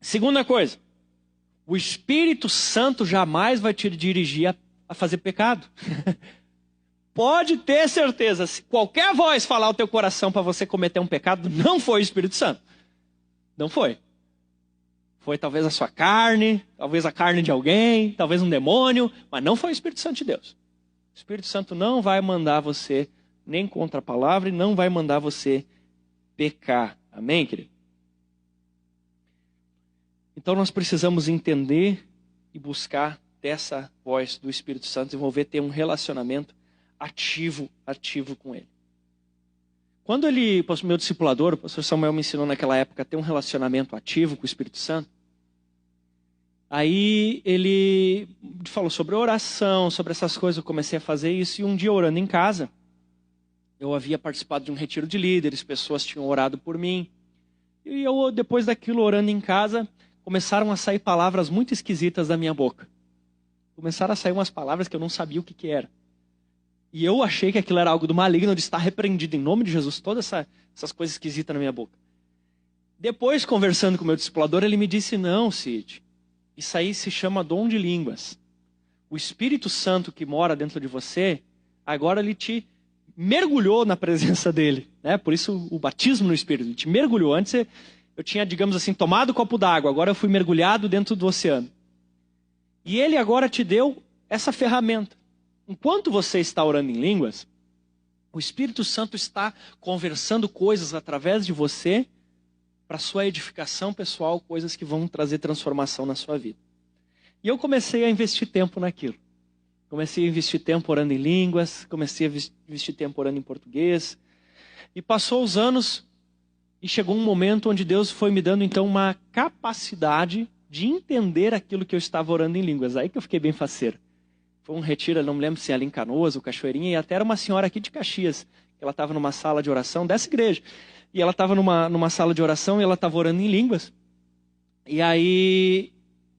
Segunda coisa. O Espírito Santo jamais vai te dirigir a fazer pecado. Pode ter certeza. Se qualquer voz falar ao teu coração para você cometer um pecado, não foi o Espírito Santo. Não foi. Foi talvez a sua carne, talvez a carne de alguém, talvez um demônio, mas não foi o Espírito Santo de Deus. O Espírito Santo não vai mandar você nem contra a palavra e não vai mandar você pecar. Amém, querido? Então nós precisamos entender e buscar dessa voz do Espírito Santo, desenvolver, ter um relacionamento ativo com ele. Quando o meu discipulador, o pastor Samuel, me ensinou naquela época a ter um relacionamento ativo com o Espírito Santo, aí ele falou sobre oração, sobre essas coisas, eu comecei a fazer isso, e um dia orando em casa, eu havia participado de um retiro de líderes, pessoas tinham orado por mim, e eu, depois daquilo, orando em casa, começaram a sair palavras muito esquisitas da minha boca. Começaram a sair umas palavras que eu não sabia o que era. E eu achei que aquilo era algo do maligno, de estar repreendido em nome de Jesus, todas essas coisas esquisitas na minha boca. Depois, conversando com o meu discipulador, ele me disse, não, Cid, isso aí se chama dom de línguas. O Espírito Santo que mora dentro de você, agora ele te mergulhou na presença dele. Né? Por isso o batismo no Espírito, ele te mergulhou. Antes eu tinha, digamos assim, tomado o copo d'água, agora eu fui mergulhado dentro do oceano. E ele agora te deu essa ferramenta. Enquanto você está orando em línguas, o Espírito Santo está conversando coisas através de você para sua edificação pessoal, coisas que vão trazer transformação na sua vida. E eu comecei a investir tempo naquilo. Comecei a investir tempo orando em línguas, comecei a investir tempo orando em português. E passou os anos e chegou um momento onde Deus foi me dando então uma capacidade de entender aquilo que eu estava orando em línguas. Aí que eu fiquei bem faceiro. Foi um retiro, não me lembro se ali em Canoas ou Cachoeirinha, e até era uma senhora aqui de Caxias. Ela estava numa sala de oração dessa igreja. E ela estava numa sala de oração e ela estava orando em línguas. E aí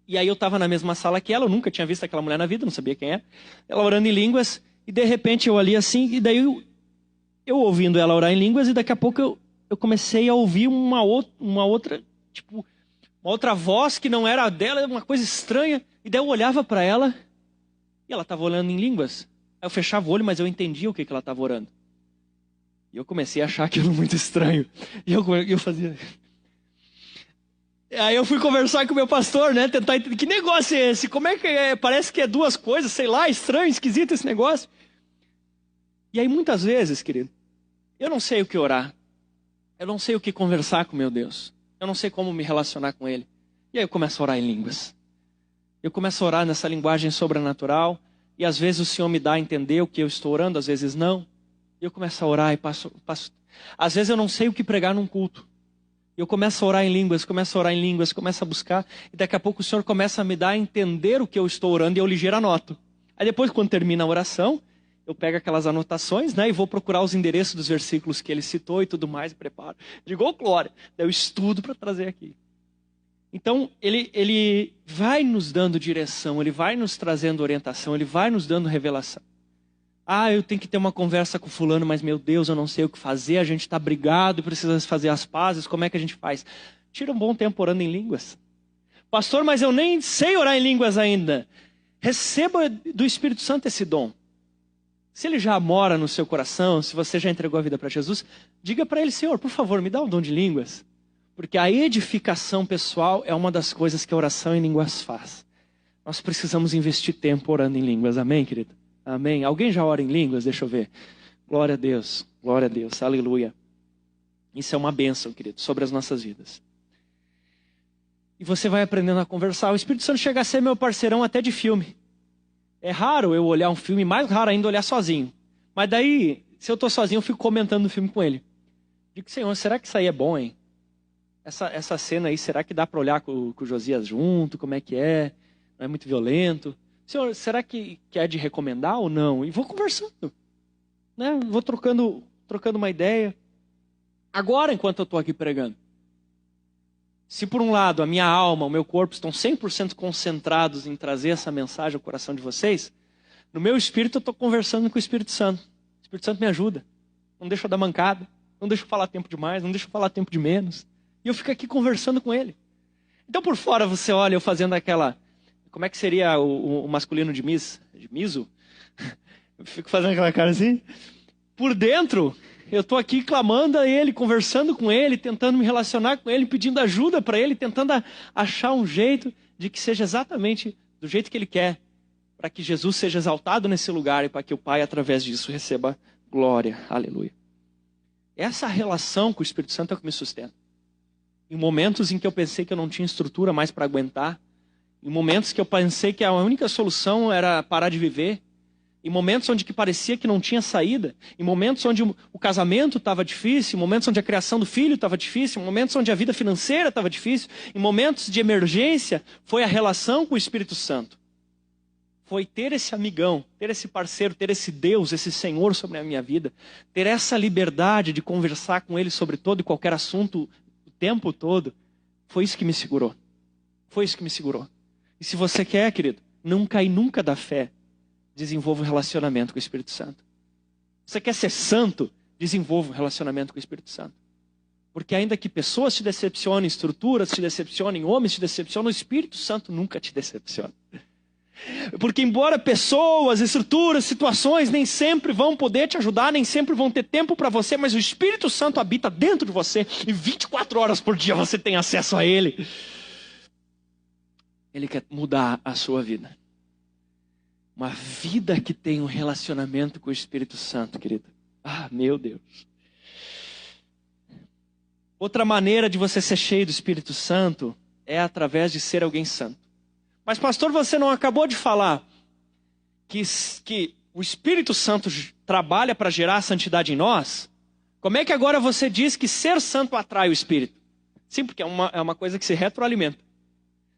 eu estava na mesma sala que ela, eu nunca tinha visto aquela mulher na vida, não sabia quem é. Ela orando em línguas, e de repente eu ali assim, e daí eu ouvindo ela orar em línguas, e daqui a pouco eu comecei a ouvir uma outra voz que não era dela, uma coisa estranha. E daí eu olhava para ela, e ela estava orando em línguas. Aí eu fechava o olho, mas eu entendia o que ela estava orando. E eu comecei a achar aquilo muito estranho. E eu fazia... Aí eu fui conversar com o meu pastor, né? Tentar entender que negócio é esse? Como é que é? Parece que é duas coisas, sei lá, estranho, esquisito esse negócio. E aí muitas vezes, querido, eu não sei o que orar. Eu não sei o que conversar com meu Deus. Eu não sei como me relacionar com Ele. E aí eu começo a orar em línguas. Eu começo a orar nessa linguagem sobrenatural. E às vezes o Senhor me dá a entender o que eu estou orando, às vezes não. E eu começo a orar e passo... Às vezes eu não sei o que pregar num culto. E eu começo a orar em línguas, começo a buscar. E daqui a pouco o Senhor começa a me dar a entender o que eu estou orando e eu ligeiro anoto. Aí depois, quando termina a oração, eu pego aquelas anotações, né? E vou procurar os endereços dos versículos que ele citou e tudo mais, e preparo. Digo, ô glória! Daí eu estudo para trazer aqui. Então, ele vai nos dando direção, ele vai nos trazendo orientação, ele vai nos dando revelação. Ah, eu tenho que ter uma conversa com fulano, mas meu Deus, eu não sei o que fazer, a gente está brigado, precisa fazer as pazes, como é que a gente faz? Tira um bom tempo orando em línguas. Pastor, mas eu nem sei orar em línguas ainda. Receba do Espírito Santo esse dom. Se ele já mora no seu coração, se você já entregou a vida para Jesus, diga para ele, Senhor, por favor, me dá o dom de línguas. Porque a edificação pessoal é uma das coisas que a oração em línguas faz. Nós precisamos investir tempo orando em línguas, amém, querido? Amém. Alguém já ora em línguas? Deixa eu ver. Glória a Deus, aleluia. Isso é uma bênção, querido, sobre as nossas vidas. E você vai aprendendo a conversar. O Espírito Santo chega a ser meu parceirão até de filme. É raro eu olhar um filme, mais raro ainda olhar sozinho. Mas daí, se eu estou sozinho, eu fico comentando o filme com ele. Digo, Senhor, será que isso aí é bom, hein? Essa cena aí, será que dá para olhar com o Josias junto? Como é que é? Não é muito violento? Senhor, será que é de recomendar ou não? E vou conversando, né? Vou trocando uma ideia. Agora, enquanto eu estou aqui pregando, se por um lado a minha alma, o meu corpo estão 100% concentrados em trazer essa mensagem ao coração de vocês, no meu espírito eu estou conversando com o Espírito Santo. O Espírito Santo me ajuda. Não deixa eu dar mancada, não deixa eu falar tempo demais, não deixa eu falar tempo de menos. E eu fico aqui conversando com ele. Então por fora você olha eu fazendo aquela... Como é que seria o masculino de miso? Eu fico fazendo aquela cara assim. Por dentro, Eu estou aqui clamando a Ele, conversando com Ele, tentando me relacionar com Ele, pedindo ajuda para Ele, tentando achar um jeito de que seja exatamente do jeito que Ele quer, para que Jesus seja exaltado nesse lugar e para que o Pai, através disso, receba glória. Aleluia. Essa relação com o Espírito Santo é o que me sustenta. Em momentos em que eu pensei que eu não tinha estrutura mais para aguentar, em momentos que eu pensei que a única solução era parar de viver, em momentos onde que parecia que não tinha saída, em momentos onde o casamento estava difícil, em momentos onde a criação do filho estava difícil, em momentos onde a vida financeira estava difícil, em momentos de emergência, foi a relação com o Espírito Santo. Foi ter esse amigão, ter esse parceiro, ter esse Deus, esse Senhor sobre a minha vida, ter essa liberdade de conversar com Ele sobre todo e qualquer assunto o tempo todo. Foi isso que me segurou. Foi isso que me segurou. E se você quer, querido, não cair nunca da fé, desenvolva um relacionamento com o Espírito Santo. Você quer ser santo? Desenvolva um relacionamento com o Espírito Santo. Porque ainda que pessoas te decepcionem, estruturas te decepcionem, homens te decepcionem, o Espírito Santo nunca te decepciona. Porque embora pessoas, estruturas, situações nem sempre vão poder te ajudar, nem sempre vão ter tempo para você, mas o Espírito Santo habita dentro de você e 24 horas por dia você tem acesso a Ele. Ele quer mudar a sua vida. Uma vida que tem um relacionamento com o Espírito Santo, querido. Ah, meu Deus. Outra maneira de você ser cheio do Espírito Santo é através de ser alguém santo. Mas pastor, você não acabou de falar que o Espírito Santo trabalha para gerar a santidade em nós? Como é que agora você diz que ser santo atrai o Espírito? Sim, porque é uma coisa que se retroalimenta.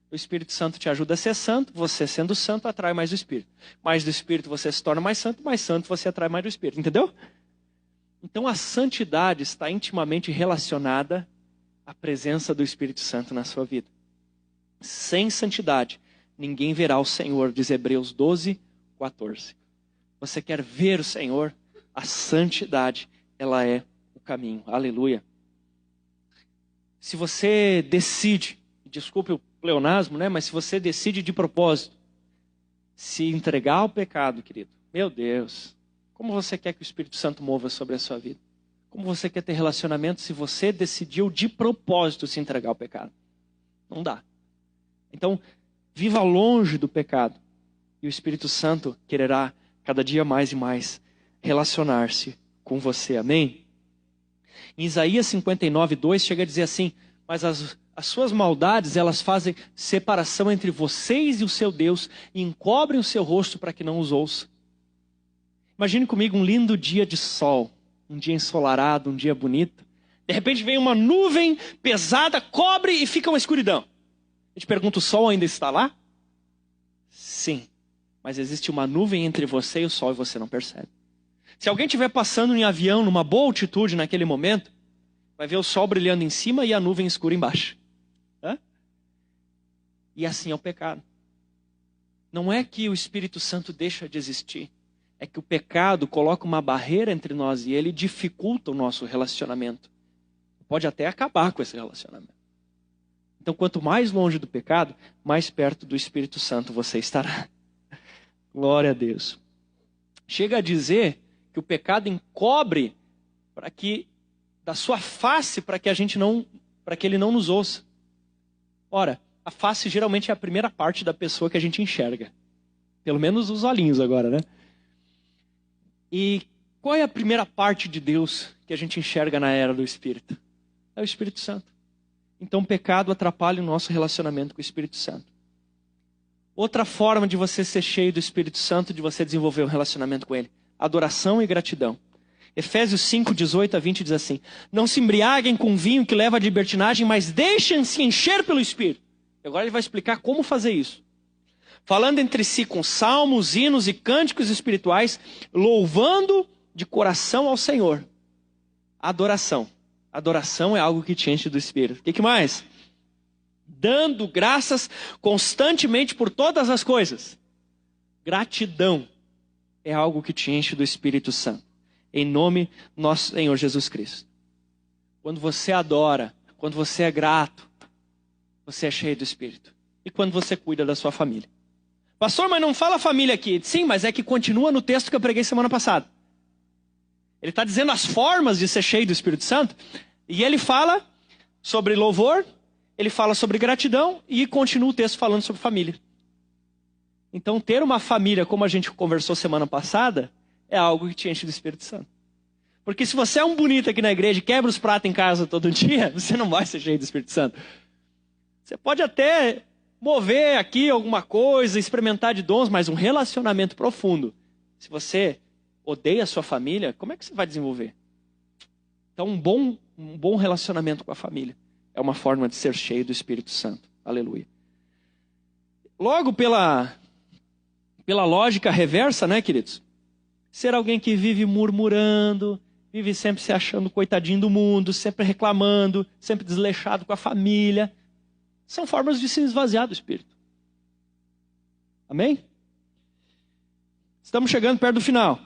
O Espírito Santo te ajuda a ser santo, você sendo santo atrai mais do Espírito. Mais do Espírito você se torna mais santo você atrai mais do Espírito. Entendeu? Então a santidade está intimamente relacionada à presença do Espírito Santo na sua vida. Sem santidade, ninguém verá o Senhor, diz Hebreus 12:14. Você quer ver o Senhor? A santidade, ela é o caminho. Aleluia. Se você decide, desculpe o pleonasmo, né? Mas se você decide de propósito se entregar ao pecado, querido, meu Deus, como você quer que o Espírito Santo mova sobre a sua vida? Como você quer ter relacionamento se você decidiu de propósito se entregar ao pecado? Não dá. Então, viva longe do pecado e o Espírito Santo quererá cada dia mais e mais relacionar-se com você. Amém? Em Isaías 59:2 chega a dizer assim: mas as suas maldades, elas fazem separação entre vocês e o seu Deus e encobrem o seu rosto para que não os ouça. Imagine comigo um lindo dia de sol, um dia ensolarado, um dia bonito. De repente vem uma nuvem pesada, cobre e fica uma escuridão. A gente pergunta, o sol ainda está lá? Sim, mas existe uma nuvem entre você e o sol e você não percebe. Se alguém estiver passando em avião numa boa altitude naquele momento, vai ver o sol brilhando em cima e a nuvem escura embaixo. E assim é o pecado. Não é que o Espírito Santo deixa de existir. É que o pecado coloca uma barreira entre nós e ele dificulta o nosso relacionamento. Pode até acabar com esse relacionamento. Então, quanto mais longe do pecado, mais perto do Espírito Santo você estará. Glória a Deus. Chega a dizer que o pecado encobre da sua face para que ele não nos ouça. Ora, a face geralmente é a primeira parte da pessoa que a gente enxerga. Pelo menos os olhinhos agora, né? E qual é a primeira parte de Deus que a gente enxerga na era do Espírito? É o Espírito Santo. Então o pecado atrapalha o nosso relacionamento com o Espírito Santo. Outra forma de você ser cheio do Espírito Santo, de você desenvolver um relacionamento com ele: adoração e gratidão. Efésios 5:18-20 diz assim: não se embriaguem com vinho que leva à libertinagem, mas deixem-se encher pelo Espírito. Agora ele vai explicar como fazer isso. Falando entre si com salmos, hinos e cânticos espirituais, louvando de coração ao Senhor. Adoração. Adoração é algo que te enche do Espírito. O que mais? Dando graças constantemente por todas as coisas. Gratidão é algo que te enche do Espírito Santo. Em nome do nosso Senhor Jesus Cristo. Quando você adora, quando você é grato, você é cheio do Espírito. E quando você cuida da sua família. Pastor, mas não fala família aqui. Sim, mas é que continua no texto que eu preguei semana passada. Ele está dizendo as formas de ser cheio do Espírito Santo. E ele fala sobre louvor, ele fala sobre gratidão e continua o texto falando sobre família. Então, ter uma família, como a gente conversou semana passada, é algo que te enche do Espírito Santo. Porque se você é um bonito aqui na igreja e quebra os pratos em casa todo dia, você não vai ser cheio do Espírito Santo. Você pode até mover aqui alguma coisa, experimentar de dons, mas um relacionamento profundo. Se você odeia a sua família, como é que você vai desenvolver? Então, um bom relacionamento com a família é uma forma de ser cheio do Espírito Santo. Aleluia. Logo, pela lógica reversa, né, queridos? Ser alguém que vive murmurando, vive sempre se achando coitadinho do mundo, sempre reclamando, sempre desleixado com a família, são formas de se esvaziar do Espírito. Amém? Estamos chegando perto do final.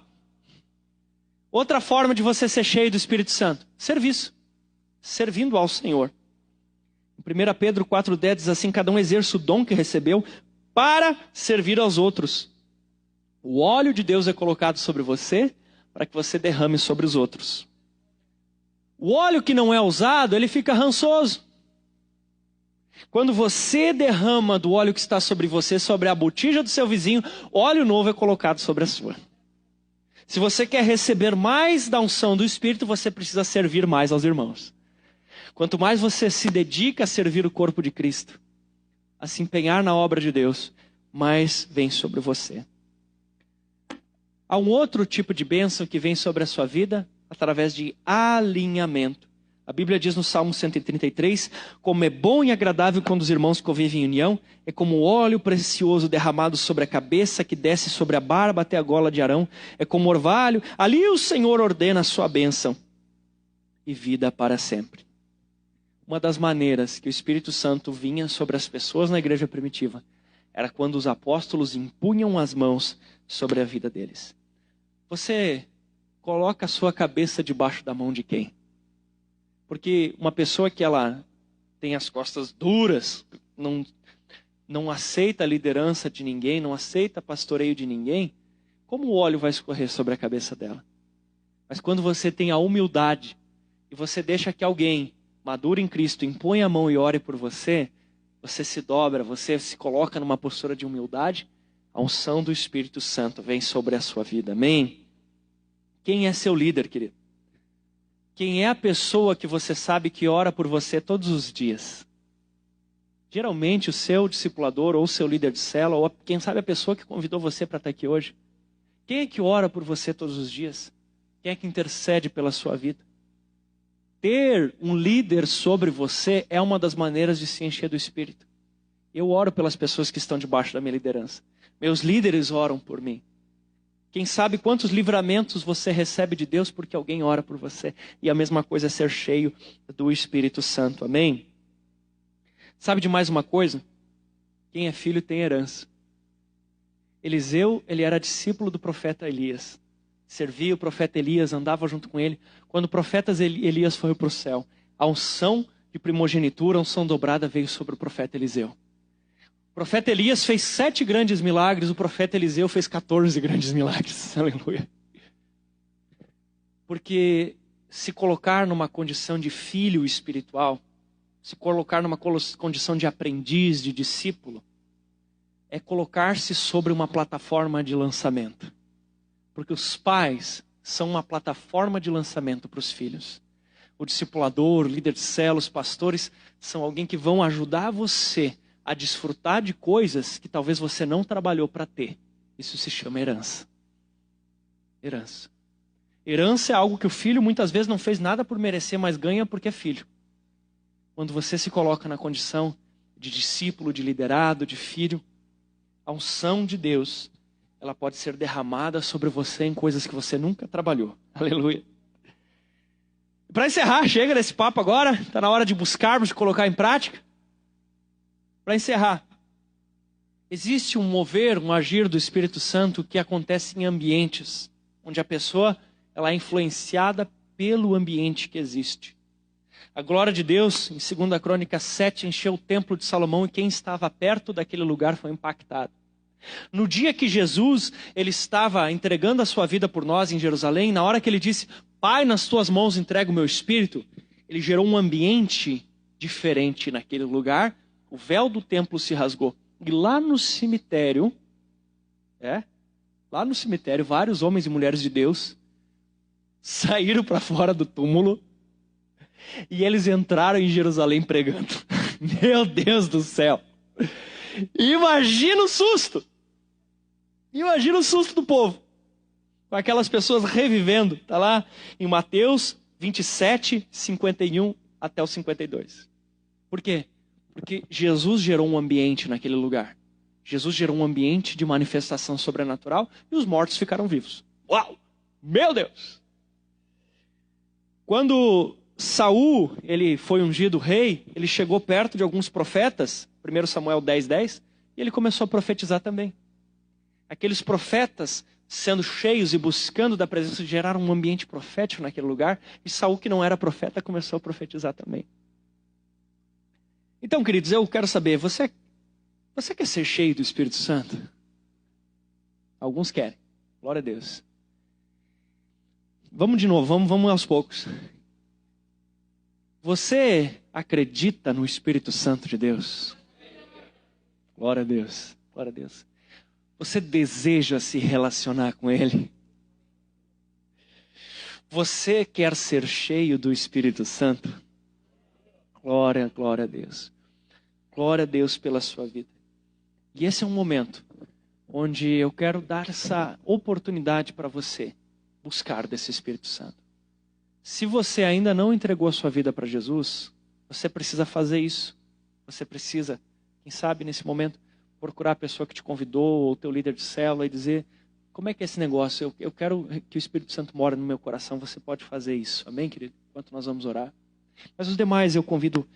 Outra forma de você ser cheio do Espírito Santo, serviço. Servindo ao Senhor. Em 1 Pedro 4,10 diz assim: cada um exerce o dom que recebeu para servir aos outros. O óleo de Deus é colocado sobre você para que você derrame sobre os outros. O óleo que não é usado, ele fica rançoso. Quando você derrama do óleo que está sobre você, sobre a botija do seu vizinho, óleo novo é colocado sobre a sua. Se você quer receber mais da unção do Espírito, você precisa servir mais aos irmãos. Quanto mais você se dedica a servir o corpo de Cristo, a se empenhar na obra de Deus, mais vem sobre você. Há um outro tipo de bênção que vem sobre a sua vida através de alinhamento. A Bíblia diz no Salmo 133, como é bom e agradável quando os irmãos convivem em união, é como o óleo precioso derramado sobre a cabeça que desce sobre a barba até a gola de Arão, é como orvalho, ali o Senhor ordena a sua bênção e vida para sempre. Uma das maneiras que o Espírito Santo vinha sobre as pessoas na igreja primitiva era quando os apóstolos impunham as mãos sobre a vida deles. Você coloca a sua cabeça debaixo da mão de quem? Porque uma pessoa que ela tem as costas duras, não aceita a liderança de ninguém, não aceita pastoreio de ninguém, como o óleo vai escorrer sobre a cabeça dela? Mas quando você tem a humildade e você deixa que alguém maduro em Cristo impõe a mão e ore por você, você se dobra, você se coloca numa postura de humildade, a unção do Espírito Santo vem sobre a sua vida. Amém? Quem é seu líder, querido? Quem é a pessoa que você sabe que ora por você todos os dias? Geralmente o seu discipulador ou o seu líder de célula, ou quem sabe a pessoa que convidou você para estar aqui hoje. Quem é que ora por você todos os dias? Quem é que intercede pela sua vida? Ter um líder sobre você é uma das maneiras de se encher do Espírito. Eu oro pelas pessoas que estão debaixo da minha liderança. Meus líderes oram por mim. Quem sabe quantos livramentos você recebe de Deus porque alguém ora por você. E a mesma coisa é ser cheio do Espírito Santo. Amém? Sabe de mais uma coisa? Quem é filho tem herança. Eliseu, ele era discípulo do profeta Elias. Servia o profeta Elias, andava junto com ele. Quando o profeta Elias foi para o céu, a unção de primogenitura, a unção dobrada veio sobre o profeta Eliseu. O profeta Elias fez 7 grandes milagres, o profeta Eliseu fez 14 grandes milagres. Aleluia. Porque se colocar numa condição de filho espiritual, se colocar numa condição de aprendiz, de discípulo, é colocar-se sobre uma plataforma de lançamento. Porque os pais são uma plataforma de lançamento para os filhos. O discipulador, o líder de célula, os pastores, são alguém que vão ajudar você a desfrutar de coisas que talvez você não trabalhou para ter. Isso se chama herança. Herança. Herança é algo que o filho muitas vezes não fez nada por merecer, mas ganha porque é filho. Quando você se coloca na condição de discípulo, de liderado, de filho, a unção de Deus, ela pode ser derramada sobre você em coisas que você nunca trabalhou. Aleluia. Para encerrar, chega desse papo agora. Está na hora de buscarmos, de colocar em prática. Para encerrar, existe um mover, um agir do Espírito Santo que acontece em ambientes onde a pessoa ela é influenciada pelo ambiente que existe. A glória de Deus, em 2 Crônicas 7, encheu o templo de Salomão e quem estava perto daquele lugar foi impactado. No dia que Jesus ele estava entregando a sua vida por nós em Jerusalém, na hora que ele disse, Pai, nas tuas mãos entrego o meu espírito, ele gerou um ambiente diferente naquele lugar, o véu do templo se rasgou. E lá no cemitério, vários homens e mulheres de Deus saíram para fora do túmulo e eles entraram em Jerusalém pregando. Meu Deus do céu! Imagina o susto! Imagina o susto do povo. Com aquelas pessoas revivendo. Está lá em Mateus 27, 51 até o 52. Por quê? Porque Jesus gerou um ambiente naquele lugar. Jesus gerou um ambiente de manifestação sobrenatural e os mortos ficaram vivos. Uau! Meu Deus! Quando Saul ele foi ungido rei, ele chegou perto de alguns profetas, 1 Samuel 10:10, e ele começou a profetizar também. Aqueles profetas sendo cheios e buscando da presença, geraram um ambiente profético naquele lugar, e Saul, que não era profeta, começou a profetizar também. Então, queridos, eu quero saber, você quer ser cheio do Espírito Santo? Alguns querem. Glória a Deus. Vamos de novo, vamos aos poucos. Você acredita no Espírito Santo de Deus? Glória a Deus. Glória a Deus. Você deseja se relacionar com Ele? Você quer ser cheio do Espírito Santo? Glória, glória a Deus. Glória a Deus pela sua vida. E esse é um momento onde eu quero dar essa oportunidade para você buscar desse Espírito Santo. Se você ainda não entregou a sua vida para Jesus, você precisa fazer isso. Você precisa, quem sabe nesse momento, procurar a pessoa que te convidou, ou o teu líder de célula, e dizer, como é que é esse negócio? Eu quero que o Espírito Santo mora no meu coração. Você pode fazer isso. Amém, querido? Enquanto nós vamos orar. Mas os demais eu convido